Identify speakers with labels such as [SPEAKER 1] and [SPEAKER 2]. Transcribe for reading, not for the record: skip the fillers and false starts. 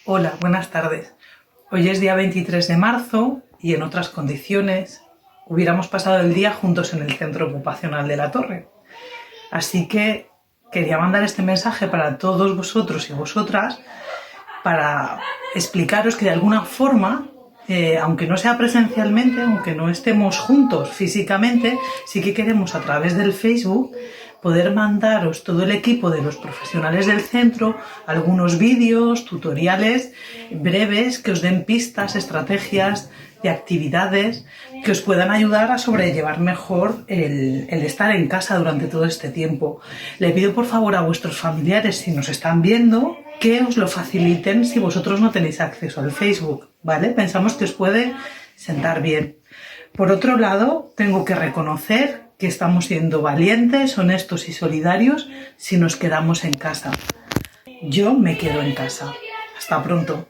[SPEAKER 1] Hola, buenas tardes. Hoy es día 23 de marzo y en otras condiciones hubiéramos pasado el día juntos en el centro ocupacional de La Torre. Así que quería mandar este mensaje para todos vosotros y vosotras para explicaros que de alguna forma, aunque no sea presencialmente, aunque no estemos juntos físicamente, sí que queremos a través del Facebook poder mandaros todo el equipo de los profesionales del centro algunos vídeos, tutoriales breves que os den pistas, estrategias y actividades que os puedan ayudar a sobrellevar mejor el estar en casa durante todo este tiempo. Le pido por favor a vuestros familiares, si nos están viendo, que os lo faciliten si vosotros no tenéis acceso al Facebook, ¿vale? Pensamos que os puede sentar bien. Por otro lado, tengo que reconocer que estamos siendo valientes, honestos y solidarios si nos quedamos en casa. Yo me quedo en casa. Hasta pronto.